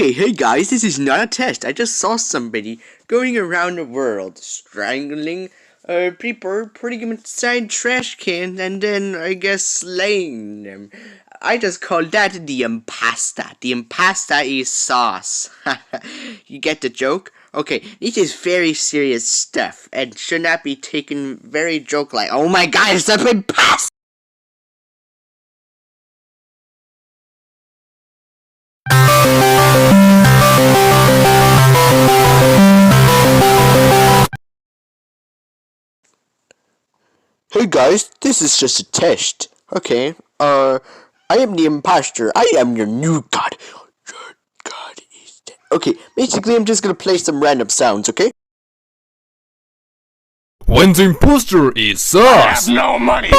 Okay, hey guys, this is not a test. I just saw somebody going around the world strangling people, putting them inside trash cans, and then I guess slaying them. I just call that the impasta. The impasta is sauce. You get the joke? Okay, this is very serious stuff and should not be taken very joke like, oh my god, it's the impasta! Hey guys, this is just a test. Okay, I am the imposter. I am your new god. Your god is dead. Okay, basically I'm just gonna play some random sounds, okay? When the imposter is us. I have no money.